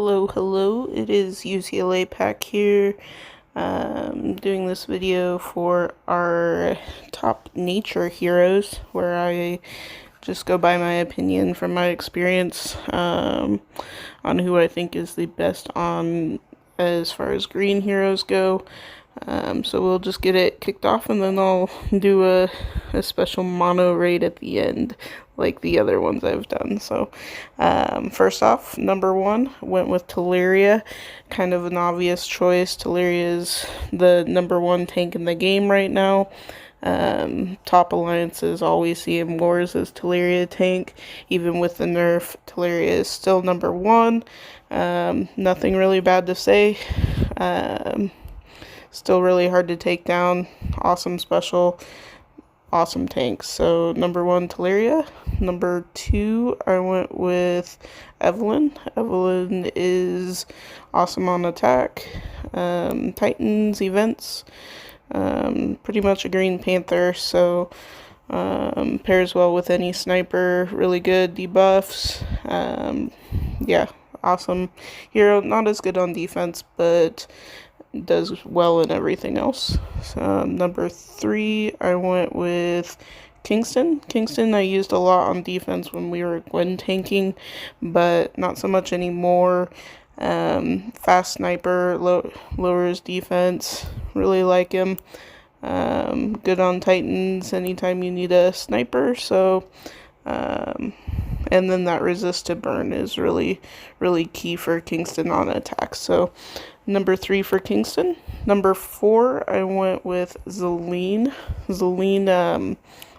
Hello, it is Uclapack here, doing this video for our top nature heroes, where I just go by my opinion from my experience, on who I think is the best on as far as green heroes go. So we'll just get it kicked off, and then I'll do a special mono raid at the end, like the other ones I've done. So, first off, number 1 went with Teleria. Kind of an obvious choice. Teleria is the number 1 tank in the game right now. Top alliances always see him wars as Teleria tank. Even with the nerf, Teleria is still number 1. Nothing really bad to say. Still really hard to take down. Awesome special. Awesome tanks. So number 1, Teleria. Number 2, I went with Evelyn. Evelyn is awesome on attack. Titans, events. Pretty much a Green Panther, so pairs well with any sniper. Really good debuffs. Yeah, awesome hero. Not as good on defense, but does well in everything else. Number 3, I went with Kingston. Kingston I used a lot on defense when we were Gwen tanking, but not so much anymore. Fast sniper, lowers defense. Really like him. Good on Titans anytime you need a sniper. So, and then that resist to burn is really key for Kingston on attack. So number 3 for Kingston. Number 4, I went with Zelene. Zelene,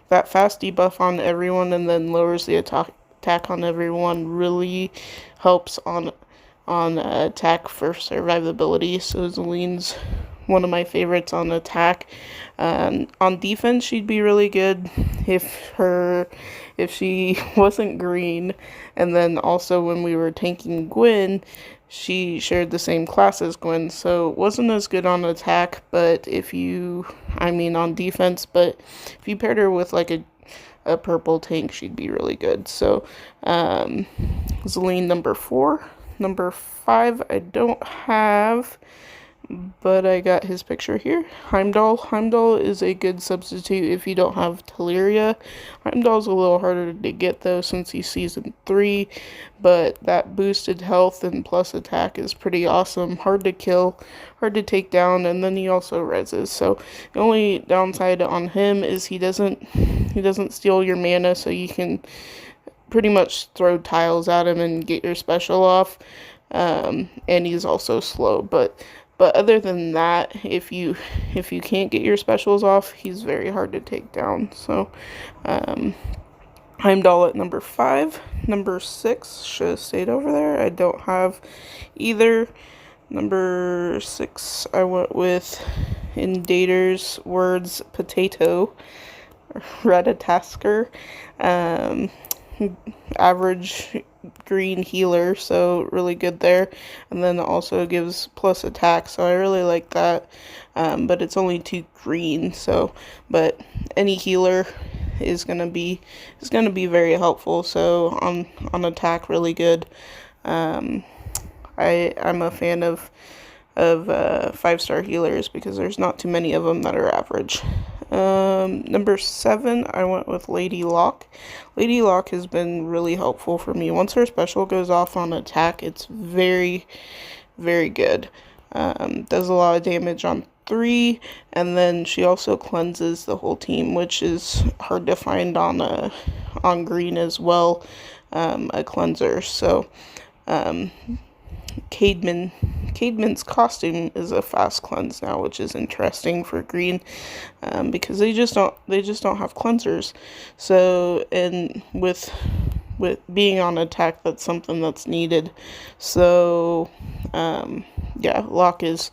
that fast debuff on everyone and then lowers the attack on everyone really helps on attack for survivability. So Zelene's one of my favorites on attack. On defense, she'd be really good if she wasn't green. And then also when we were tanking Gwen, she shared the same class as Gwen, so wasn't as good on attack, but on defense, but if you paired her with like a purple tank, she'd be really good. So, Zelene number 4. Number 5, I don't have, but I got his picture here. Heimdall. Heimdall is a good substitute if you don't have Teleria. Heimdall's a little harder to get though since he's season 3, but that boosted health and plus attack is pretty awesome. Hard to kill, hard to take down, and then he also reses. So the only downside on him is he doesn't steal your mana, so you can pretty much throw tiles at him and get your special off. And he's also slow, but other than that, if you can't get your specials off, he's very hard to take down. So, Heimdall at number 5. Number 6 should have stayed over there. I don't have either. Number 6, I went with, in Dator's words, Potato. Redatasker. Average green healer, so really good there, and then also gives plus attack, so I really like that. But it's only 2 green, so but any healer is gonna be very helpful. So on attack, really good. I'm a fan of 5-star healers because there's not too many of them that are average. Number 7, I went with Lady Locke. Lady Locke has been really helpful for me. Once her special goes off on attack, it's very good. Does a lot of damage on 3, and then she also cleanses the whole team, which is hard to find on green as well, a cleanser. So, Cademan's costume is a fast cleanse now, which is interesting for green, because they just don't have cleansers. So, and with being on attack, that's something that's needed. So, yeah, Locke is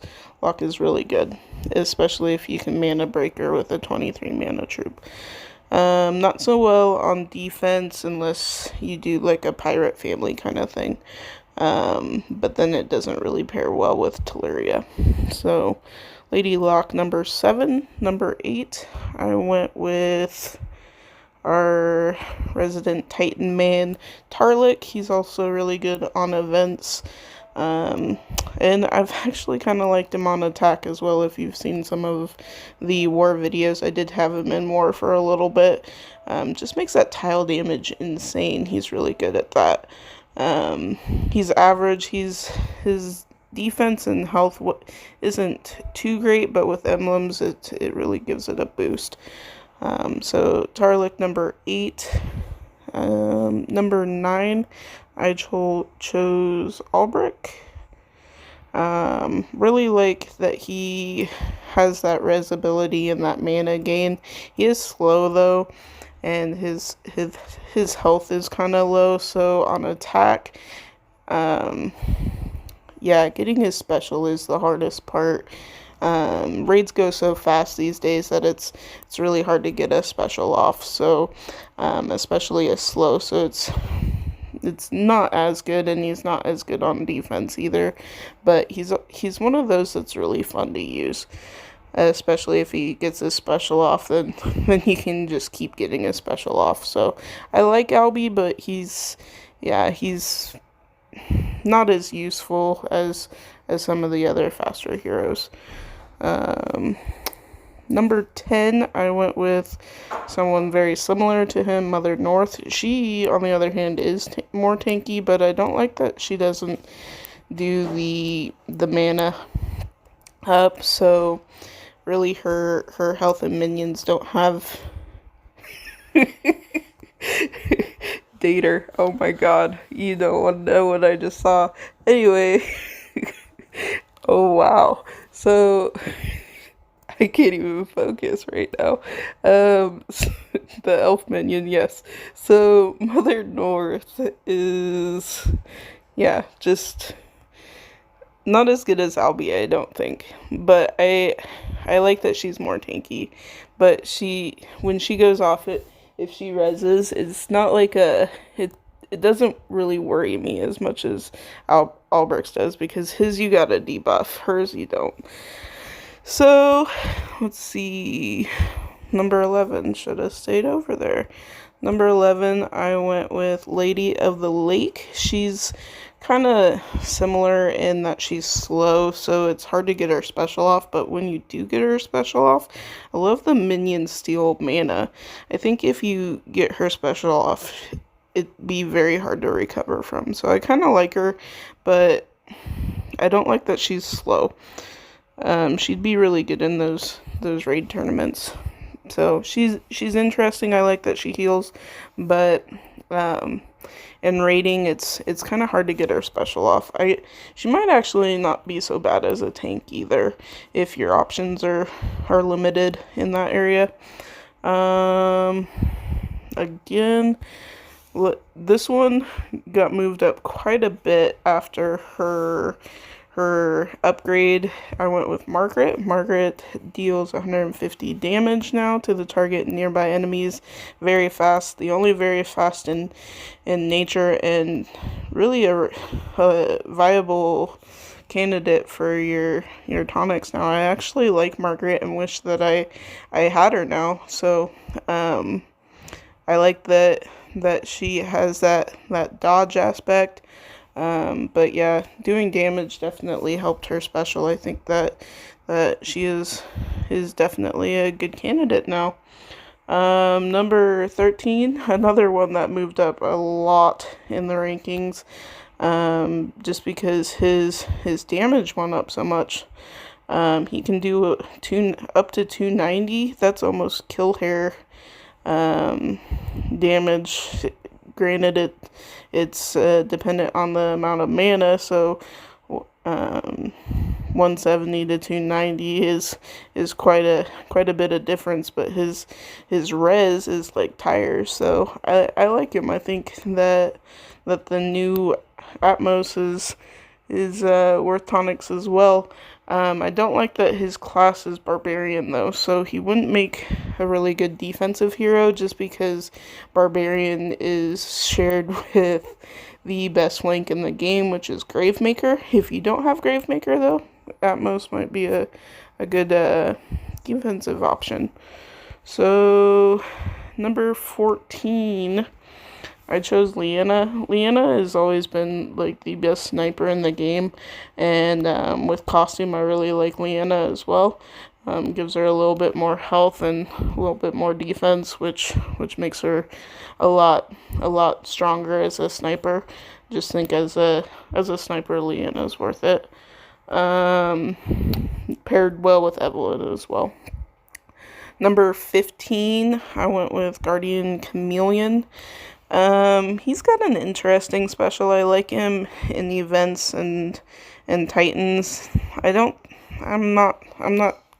really good, especially if you can mana breaker with a 23 mana troop. Not so well on defense unless you do like a pirate family kind of thing. But then it doesn't really pair well with Teleria. So, Lady Locke number 7. Number 8, I went with our resident Titan man, Tarlik. He's also really good on events. And I've actually kind of liked him on attack as well. If you've seen some of the war videos, I did have him in war for a little bit. Just makes that tile damage insane. He's really good at that. He's average. His defense and health isn't too great, but with emblems, it really gives it a boost. So Tarlik number 8. Number 9, I chose Albrecht. Really like that he has that res ability and that mana gain. He is slow though, and his health is kind of low, so on attack, yeah, getting his special is the hardest part. Raids go so fast these days that it's really hard to get a special off, so especially a slow, so it's not as good, and he's not as good on defense either, but he's one of those that's really fun to use, especially if he gets his special off, then he can just keep getting his special off. So I like Albie, but he's not as useful as some of the other faster heroes. Number 10, I went with someone very similar to him, Mother North. She, on the other hand, is more tanky, but I don't like that she doesn't do the mana up, so really her health and minions don't have Dator. Oh my god, you don't want to know what I just saw. Anyway, oh wow, so I can't even focus right now. The elf minion, yes. So Mother North is, yeah, just not as good as Albie, I don't think. But I like that she's more tanky. But when she goes off if she reses, it's not like it doesn't really worry me as much as Albrecht's does, because his you gotta debuff, hers you don't. So, let's see, number 11, should have stayed over there. Number 11, I went with Lady of the Lake. She's kind of similar in that she's slow, so it's hard to get her special off, but when you do get her special off, I love the minion steal mana. I think if you get her special off, it'd be very hard to recover from, so I kind of like her, but I don't like that she's slow. She'd be really good in those raid tournaments. So she's interesting. I like that she heals, but in raiding, it's kind of hard to get her special off. She might actually not be so bad as a tank either, if your options are limited in that area. Again, this one got moved up quite a bit after her upgrade. I went with Margaret. Margaret deals 150 damage now to the target and nearby enemies. Very fast. The only very fast in nature, and really a viable candidate for your tonics now. I actually like Margaret and wish that I had her now. So I like that she has that dodge aspect. But yeah, doing damage definitely helped her special. I think that she is definitely a good candidate now. Number 13, another one that moved up a lot in the rankings, just because his damage went up so much. He can do up to 290. That's almost kill hair damage. Granted, it's dependent on the amount of mana, so 170 to 290 is quite a bit of difference, but his res is like tires, so I like him. I think that the new Atmos is worth tonics as well. I don't like that his class is Barbarian though, so he wouldn't make a really good defensive hero, just because Barbarian is shared with the best flank in the game, which is Gravemaker. If you don't have Gravemaker though, Atmos might be a good defensive option. So number 14, I chose Leanna. Leanna has always been like the best sniper in the game, and with costume, I really like Leanna as well. Gives her a little bit more health and a little bit more defense, which makes her a lot stronger as a sniper. Just think as a sniper, Leanna's worth it. Um, Paired well with Evelyn as well. Number 15, I went with Guardian Chameleon. He's got an interesting special. I like him in the events and Titans. I'm not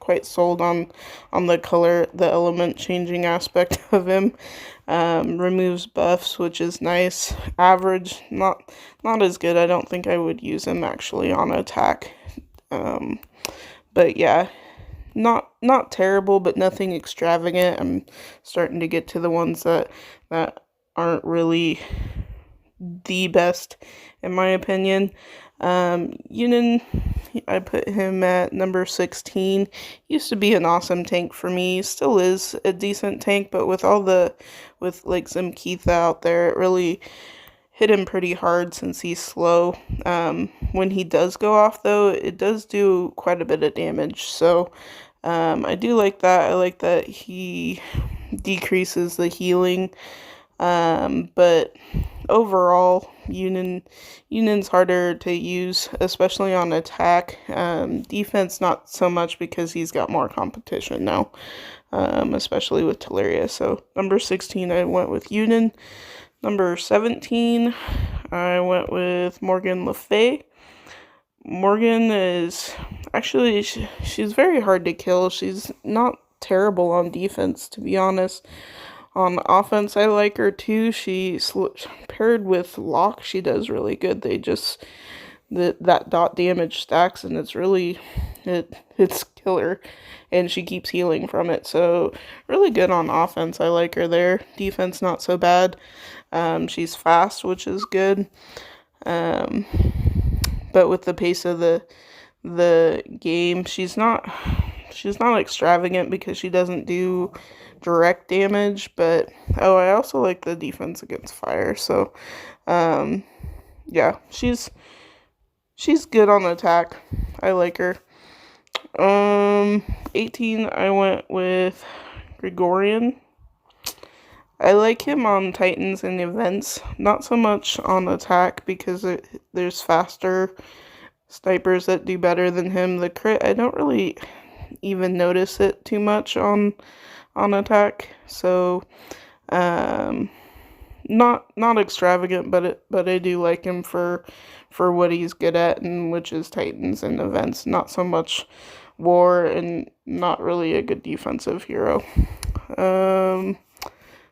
quite sold on the color, the element changing aspect of him. Removes buffs, which is nice. Average, not as good. I don't think I would use him actually on attack. But yeah, not terrible, but nothing extravagant. I'm starting to get to the ones that aren't really the best, in my opinion. Yunin, I put him at number 16. Used to be an awesome tank for me. Still is a decent tank, but with like some Keith out there, it really hit him pretty hard since he's slow. When he does go off, though, it does do quite a bit of damage. So I do like that. I like that he decreases the healing. But overall, Union's harder to use, especially on attack. Defense, not so much because he's got more competition now, especially with Teleria. So number 16, I went with Union. Number 17, I went with Morgan Le Fay. Morgan is actually, she's very hard to kill. She's not terrible on defense, to be honest. On offense, I like her too. Paired with Locke, she does really good. That dot damage stacks, and it's killer, and she keeps healing from it. So really good on offense. I like her there. Defense, not so bad. She's fast, which is good. But with the pace of the game, she's not extravagant because she doesn't do direct damage, but I also like the defense against fire. So yeah, she's good on attack. I like her. 18, I went with Gregorian. I like him on Titans and events, not so much on attack because there's faster snipers that do better than him. The crit, I don't really even notice it too much on attack. So not extravagant, but I do like him for what he's good at, and which is Titans and events. Not so much war, and not really a good defensive hero.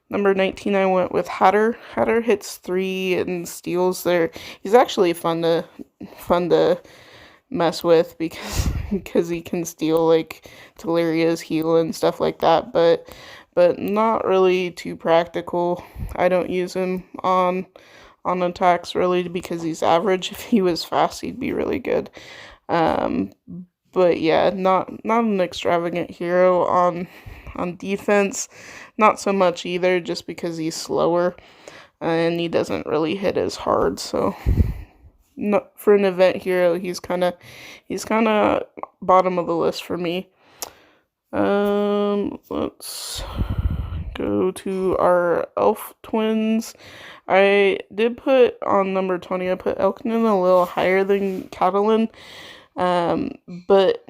Number 19, I went with Hatter. Hatter hits 3 and steals there. He's actually fun to mess with because he can steal like Teleria's heal and stuff like that, but not really too practical. I don't use him on attacks really because he's average. If he was fast, he'd be really good. But yeah, not an extravagant hero on defense. Not so much either, just because he's slower and he doesn't really hit as hard. So not for an event hero, he's kind of bottom of the list for me. Let's go to our elf twins. I did put on number 20, I put Elkinen a little higher than Catalan, but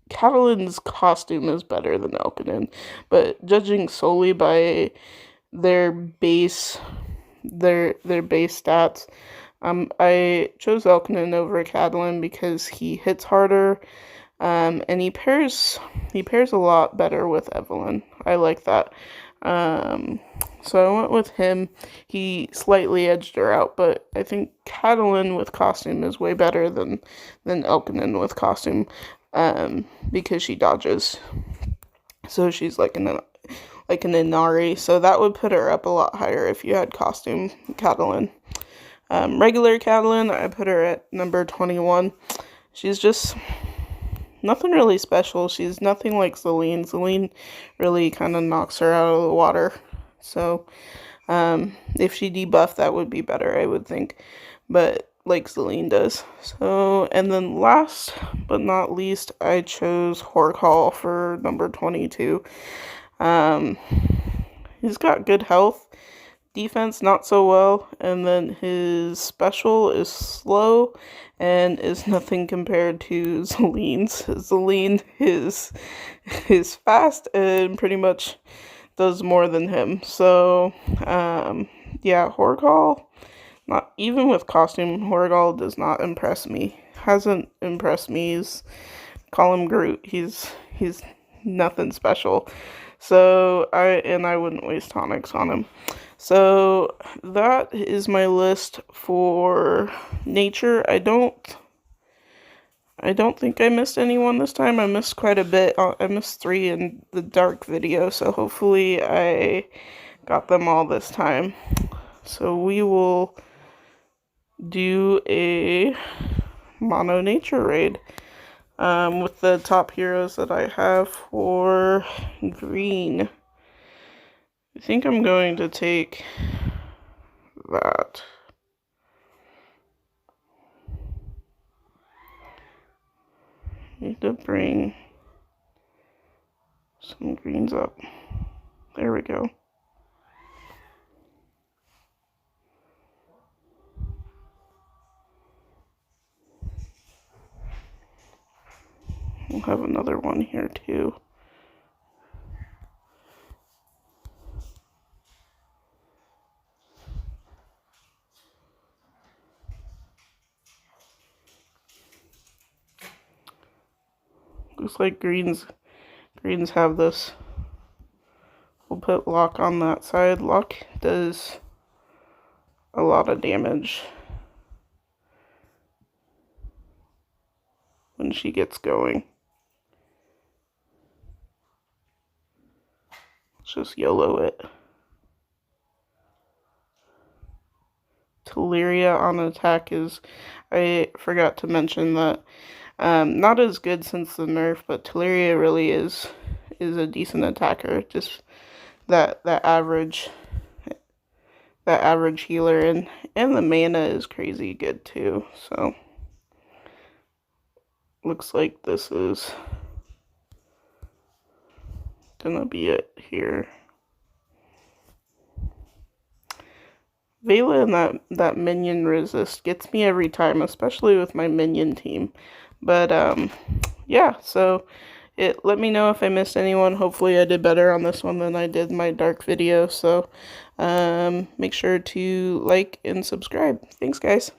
Catalan's costume is better than Elkinen, but judging solely by their base stats, I chose Elkinen over Catalan because he hits harder, and he pairs a lot better with Evelyn. I like that. So I went with him. He slightly edged her out, but I think Catalan with costume is way better than Elkinen with costume, because she dodges. So she's like an Inari. So that would put her up a lot higher if you had costume Catalan. Regular Catalan, I put her at number 21. She's just nothing really special. She's nothing like Celine. Celine really kind of knocks her out of the water. So If she debuffed, that would be better, I would think. But like Celine does. So, and then last but not least, I chose Horcall for number 22. He's got good health. Defense, not so well. And then his special is slow and is nothing compared to Celine's. Celine is fast and pretty much does more than him. So, yeah, Horcall, not even with costume, Horcall does not impress me. Hasn't impressed me. Call him Groot. He's nothing special. So I wouldn't waste tonics on him. So that is my list for nature. I don't think I missed anyone this time. I missed quite a bit. I missed 3 in the dark video, so hopefully I got them all this time. So we will do a mono nature raid with the top heroes that I have for green. I think I'm going to take that. Need to bring some greens up. There we go. We'll have another one here too. Looks like greens have this. We'll put Lock on that side. Lock does a lot of damage when she gets going. Let's just YOLO it. Teleria on attack is, I forgot to mention that, not as good since the nerf, but Teleria really is a decent attacker. Just that average healer, and the mana is crazy good too. So looks like this is gonna be it here. Vela and that minion resist gets me every time, especially with my minion team. But yeah, so let me know if I missed anyone. Hopefully I did better on this one than I did my dark video. So make sure to like and subscribe. Thanks, guys.